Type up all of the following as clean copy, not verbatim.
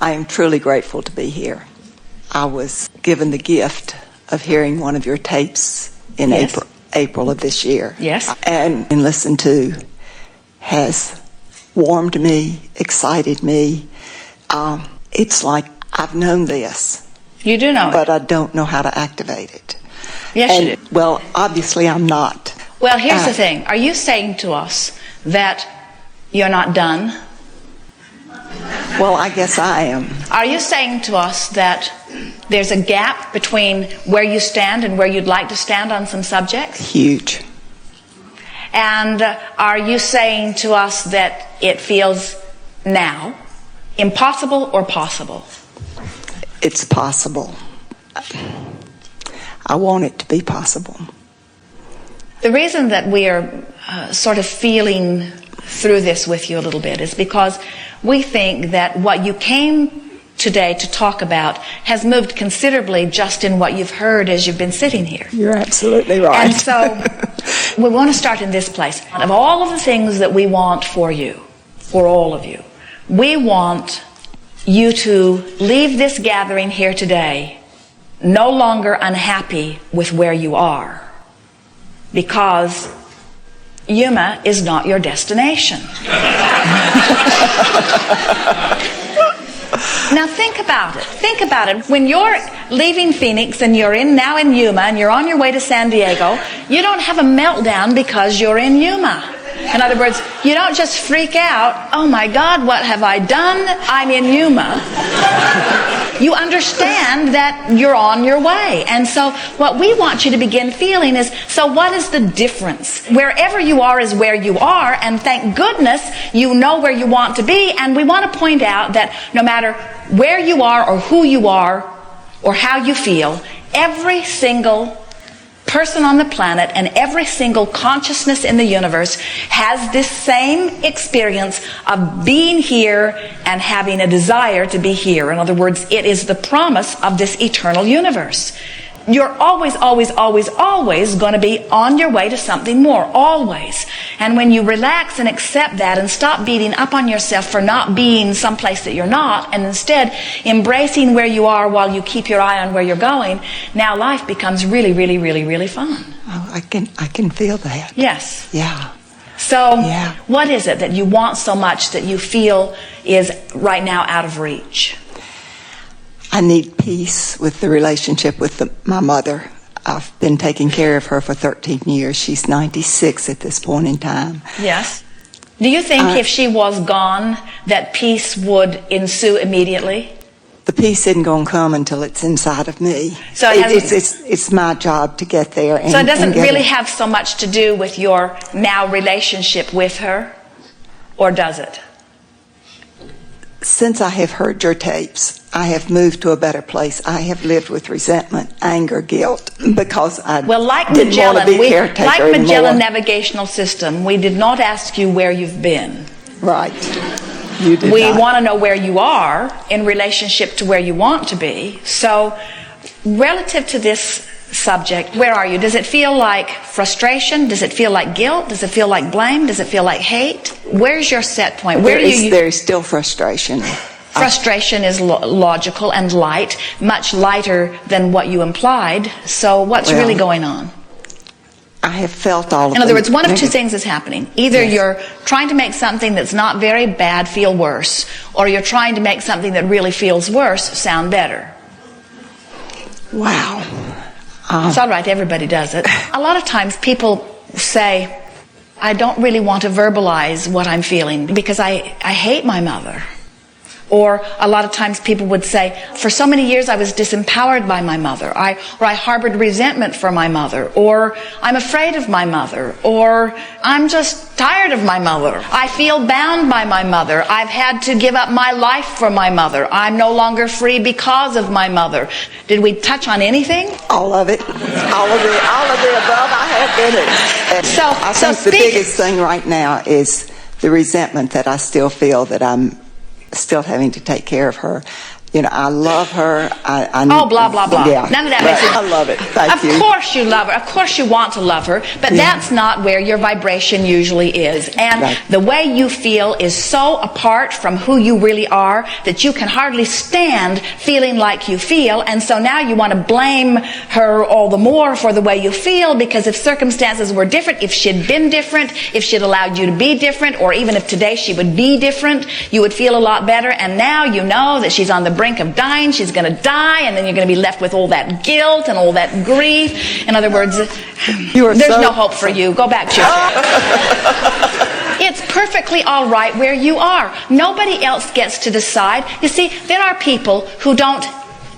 I am truly grateful to be here. I was given the gift of hearing one of your tapes in April of this year. Yes. And listened to has warmed me, excited me. It's like I've known this. You do know but it. I don't know how to activate it. Yes, you do. Well, obviously I'm not. Well, here's the thing. Are you saying to us that you're not done? Well, I guess I am. Are you saying to us that there's a gap between where you stand and where you'd like to stand on some subjects? Huge. And are you saying to us that it feels now impossible or possible? It's possible. I want it to be possible. The reason that we are sort of feeling through this with you a little bit is because we think that what you came today to talk about has moved considerably just in what you've heard as you've been sitting here. You're absolutely right. And so we want to start in this place. Of all of the things that we want for you, for all of you, we want you to leave this gathering here today no longer unhappy with where you are, because Yuma is not your destination. Now think about it. Think about it. When you're leaving Phoenix and you're now in Yuma and you're on your way to San Diego, you don't have a meltdown because you're in Yuma. In other words, you don't just freak out, oh my God, what have I done? I'm in Yuma. You understand that you're on your way. And so what we want you to begin feeling is, so what is the difference? Wherever you are is where you are, and thank goodness you know where you want to be. And we want to point out that no matter where you are or who you are or how you feel, every single person on the planet and every single consciousness in the universe has this same experience of being here and having a desire to be here. In other words, it is the promise of this eternal universe. You're always, always, always, always going to be on your way to something more. Always. And when you relax and accept that and stop beating up on yourself for not being someplace that you're not, and instead embracing where you are while you keep your eye on where you're going, now life becomes really, really, really, really fun. Oh, I can feel that. Yes. Yeah. So, yeah. What is it that you want so much that you feel is right now out of reach? I need peace with the relationship with my mother. I've been taking care of her for 13 years. She's 96 at this point in time. Yes. Do you think if she was gone, that peace would ensue immediately? The peace isn't going to come until it's inside of me. So it's my job to get there. So it doesn't really have so much to do with your now relationship with her, or does it? Since I have heard your tapes, I have moved to a better place. I have lived with resentment, anger, guilt, because I didn't want to be caretaker like anymore. Magellan Navigational System, we did not ask you where you've been. Right. You did We not. want to know where you are in relationship to where you want to be. So, relative to this subject, where are you? Does it feel like frustration? Does it feel like guilt? Does it feel like blame? Does it feel like hate? Where's your set point? There is still frustration. Frustration is logical and light, much lighter than what you implied. So what's really going on? I have felt all of it. In other words, one of two things is happening. Either you're trying to make something that's not very bad feel worse, or you're trying to make something that really feels worse sound better. Wow. It's all right, everybody does it. A lot of times people say, I don't really want to verbalize what I'm feeling because I hate my mother. Or a lot of times people would say, for so many years I was disempowered by my mother, or I harbored resentment for my mother, or I'm afraid of my mother, or I'm just tired of my mother. I feel bound by my mother. I've had to give up my life for my mother. I'm no longer free because of my mother. Did we touch on anything? All of it. All of the above I have in it. And I think the biggest thing right now is the resentment that I still feel that I'm still having to take care of her. I love her. Oh, blah, blah, blah. Yeah, None of that makes sense. I love it. Thank you. Of course you love her. Of course you want to love her. But that's not where your vibration usually is. And the way you feel is so apart from who you really are that you can hardly stand feeling like you feel. And so now you want to blame her all the more for the way you feel, because if circumstances were different, if she'd been different, if she'd allowed you to be different, or even if today she would be different, you would feel a lot better. And now you know that she's on the brink of dying, she's going to die, and then you're going to be left with all that guilt and all that grief. In other words, there's no hope for you. Go back to your... It's perfectly all right where you are. Nobody else gets to decide. You see, there are people who don't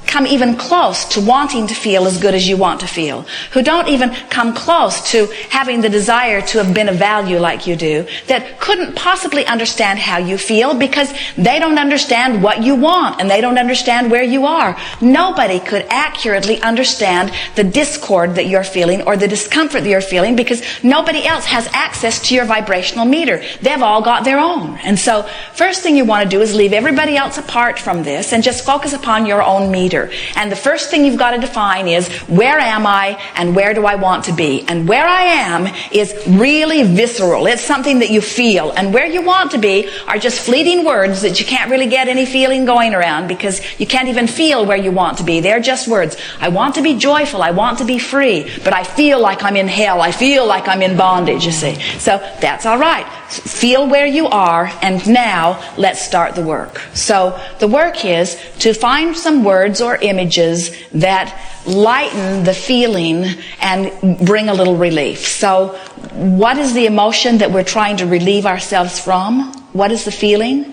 come even close to wanting to feel as good as you want to feel, who don't even come close to having the desire to have been of value like you do, that couldn't possibly understand how you feel because they don't understand what you want and they don't understand where you are. Nobody could accurately understand the discord that you're feeling or the discomfort that you're feeling because nobody else has access to your vibrational meter. They've all got their own. And so first thing you want to do is leave everybody else apart from this and just focus upon your own meter. And the first thing you've got to define is, where am I and where do I want to be? And where I am is really visceral. It's something that you feel. And where you want to be are just fleeting words that you can't really get any feeling going around because you can't even feel where you want to be. They're just words. I want to be joyful. I want to be free. But I feel like I'm in hell. I feel like I'm in bondage, you see. So that's all right. Feel where you are, and now let's start the work. So the work is to find some words or images that lighten the feeling and bring a little relief. So what is the emotion that we're trying to relieve ourselves from? What is the feeling?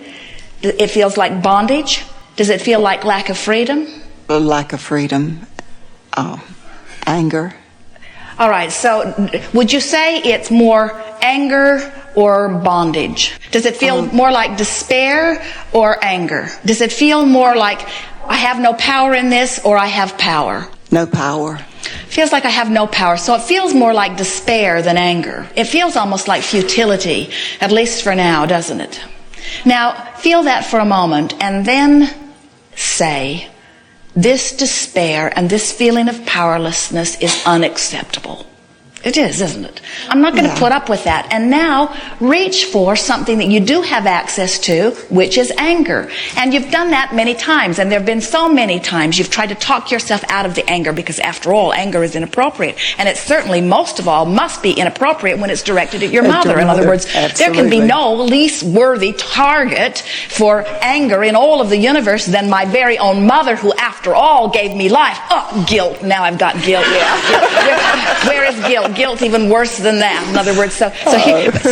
It feels like bondage. Does it feel like lack of freedom? Lack of freedom. Anger. All right, so would you say it's more anger or bondage? Does it feel more like despair or anger? Does it feel more like I have no power in this or I have power? No power. Feels like I have no power. So it feels more like despair than anger. It feels almost like futility, at least for now, doesn't it? Now, feel that for a moment and then say, this despair and this feeling of powerlessness is unacceptable. It is, isn't it? I'm not going to put up with that. And now reach for something that you do have access to, which is anger. And you've done that many times. And there have been so many times you've tried to talk yourself out of the anger because, after all, anger is inappropriate. And it certainly, most of all, must be inappropriate when it's directed at your mother. In other words, there can be no least worthy target for anger in all of the universe than my very own mother, who, after all, gave me life. Oh, guilt. Now I've got guilt. Yeah. Where is guilt? Guilt even worse than that. In other words, so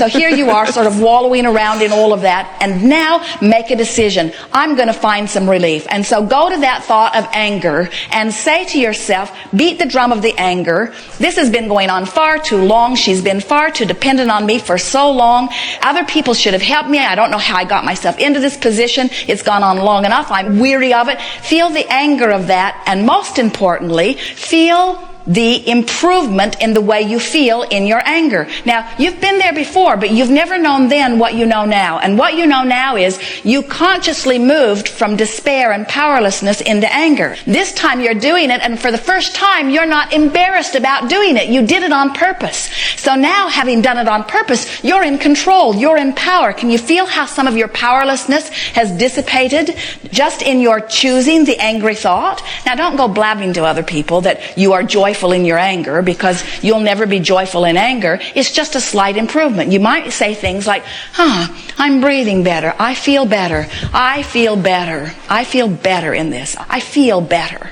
here you are sort of wallowing around in all of that, and now make a decision. I'm going to find some relief. And so go to that thought of anger and say to yourself, beat the drum of the anger. This has been going on far too long. She's been far too dependent on me for so long. Other people should have helped me. I don't know how I got myself into this position. It's gone on long enough. I'm weary of it. Feel the anger of that, and most importantly, feel the improvement in the way you feel in your anger. Now, you've been there before, but you've never known then what you know now. And what you know now is you consciously moved from despair and powerlessness into anger. This time you're doing it, and for the first time, you're not embarrassed about doing it. You did it on purpose. So now, having done it on purpose, you're in control. You're in power. Can you feel how some of your powerlessness has dissipated just in your choosing the angry thought? Now, don't go blabbing to other people that you are joyful in your anger, because you'll never be joyful in anger. It's just a slight improvement. You might say things like, I'm breathing better. I feel better. I feel better. I feel better in this. I feel better.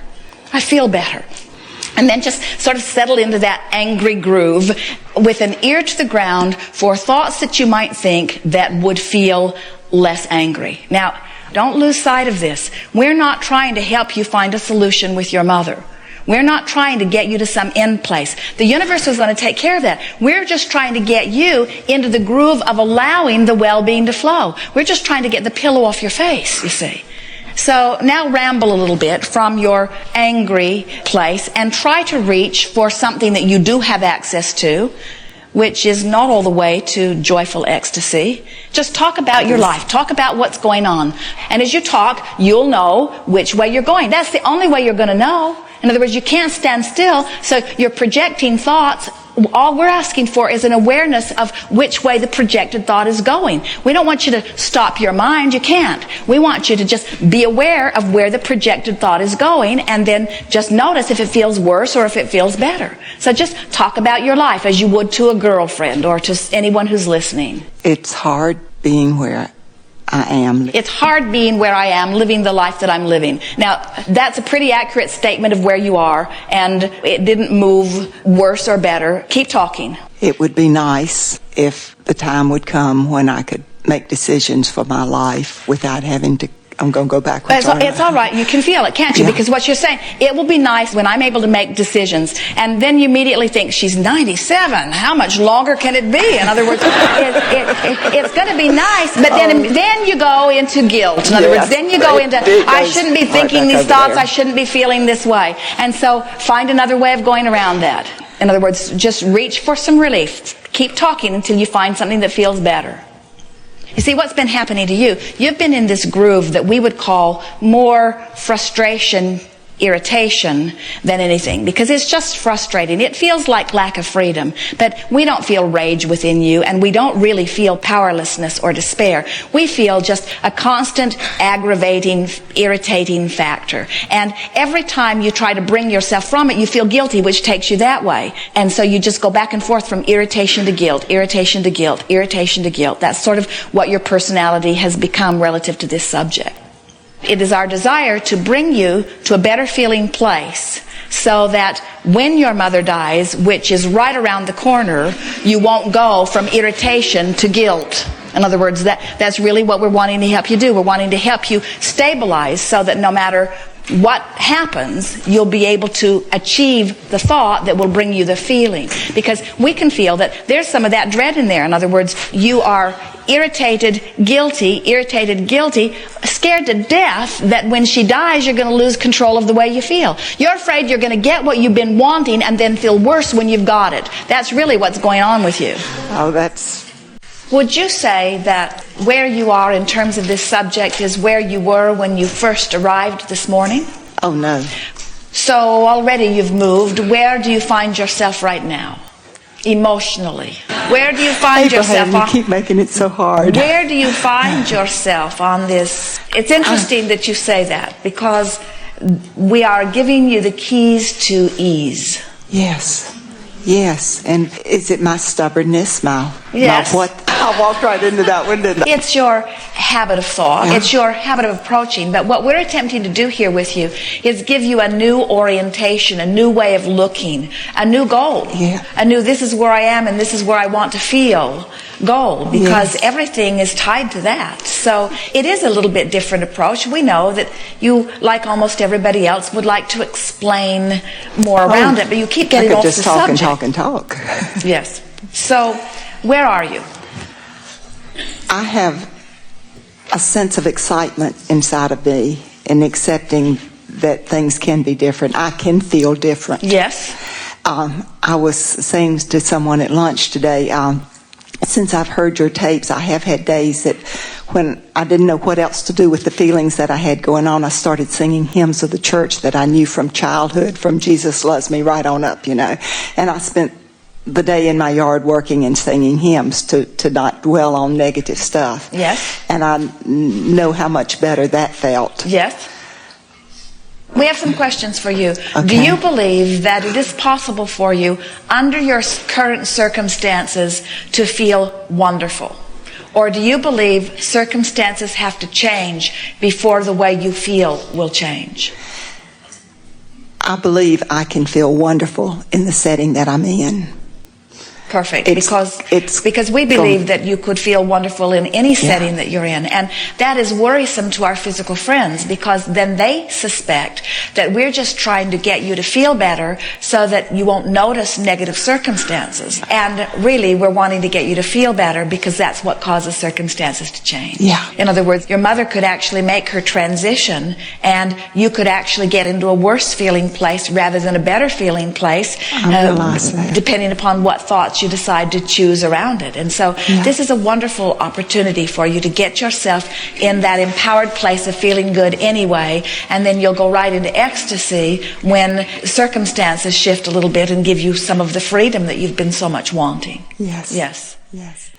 I feel better. And then just sort of settle into that angry groove with an ear to the ground for thoughts that you might think that would feel less angry. Now, don't lose sight of this. We're not trying to help you find a solution with your mother. We're not trying to get you to some end place. The universe is going to take care of that. We're just trying to get you into the groove of allowing the well-being to flow. We're just trying to get the pillow off your face, you see. So now ramble a little bit from your angry place and try to reach for something that you do have access to, which is not all the way to joyful ecstasy. Just talk about your life. Talk about what's going on. And as you talk, you'll know which way you're going. That's the only way you're going to know. In other words, you can't stand still, so you're projecting thoughts. All we're asking for is an awareness of which way the projected thought is going. We don't want you to stop your mind. You can't. We want you to just be aware of where the projected thought is going, and then just notice if it feels worse or if it feels better. So just talk about your life as you would to a girlfriend or to anyone who's listening. It's hard being where I am. It's hard being where I am, living the life that I'm living. Now, that's a pretty accurate statement of where you are, and it didn't move worse or better. Keep talking. It would be nice if the time would come when I could make decisions for my life without having to, I'm going to go backwards. It's all right. You can feel it, can't you? Yeah. Because what you're saying, it will be nice when I'm able to make decisions. And then you immediately think, she's 97. How much longer can it be? In other words, it's going to be nice. But then you go into guilt. In other words, then you go into, I shouldn't be thinking these thoughts. I shouldn't be feeling this way. And so find another way of going around that. In other words, just reach for some relief. Keep talking until you find something that feels better. You see, what's been happening to you, you've been in this groove that we would call more frustration, irritation than anything, because it's just frustrating. It feels like lack of freedom, but we don't feel rage within you, and we don't really feel powerlessness or despair. We feel just a constant aggravating, irritating factor. And every time you try to bring yourself from it, you feel guilty, which takes you that way. And so you just go back and forth from irritation to guilt, irritation to guilt, irritation to guilt. That's sort of what your personality has become relative to this subject. It is our desire to bring you to a better feeling place so that when your mother dies, which is right around the corner, you won't go from irritation to guilt. In other words, that's really what we're wanting to help you do. We're wanting to help you stabilize so that no matter what happens, you'll be able to achieve the thought that will bring you the feeling. Because we can feel that there's some of that dread in there. In other words, you are irritated, guilty, scared to death that when she dies, you're going to lose control of the way you feel. You're afraid you're going to get what you've been wanting and then feel worse when you've got it. That's really what's going on with you. Oh, that's... Would you say that where you are in terms of this subject is where you were when you first arrived this morning? Oh, no. So already you've moved. Where do you find yourself right now? Emotionally. Where do you find yourself? You keep making it so hard. Where do you find yourself on this? It's interesting that you say that, because we are giving you the keys to ease. Yes, and is it my stubbornness, Yes. my what? I walked right into that one, didn't I? It's your habit of thought. Yeah. It's your habit of approaching. But what we're attempting to do here with you is give you a new orientation, a new way of looking, a new goal. Yeah. A new, this is where I am and this is where I want to feel goal, because everything is tied to that. So it is a little bit different approach. We know that you, like almost everybody else, would like to explain more around it, but you keep getting off the subject. I could just talk. Yes. So where are you? I have a sense of excitement inside of me in accepting that things can be different. I can feel different. Yes. I was saying to someone at lunch today, since I've heard your tapes, I have had days that when I didn't know what else to do with the feelings that I had going on, I started singing hymns of the church that I knew from childhood, from Jesus Loves Me right on up, And I spent the day in my yard working and singing hymns to not dwell on negative stuff. Yes. And I know how much better that felt. Yes. We have some questions for you. Okay. Do you believe that it is possible for you, under your current circumstances, to feel wonderful? Or do you believe circumstances have to change before the way you feel will change? I believe I can feel wonderful in the setting that I'm in. Perfect, because we believe that you could feel wonderful in any setting that you're in. And that is worrisome to our physical friends, because then they suspect that we're just trying to get you to feel better so that you won't notice negative circumstances. And really, we're wanting to get you to feel better because that's what causes circumstances to change. Yeah. In other words, your mother could actually make her transition, and you could actually get into a worse feeling place rather than a better feeling place, I realize that. depending upon what thoughts you decide to choose around it. And so this is a wonderful opportunity for you to get yourself in that empowered place of feeling good anyway, and then you'll go right into ecstasy when circumstances shift a little bit and give you some of the freedom that you've been so much wanting. Yes. Yes. Yes.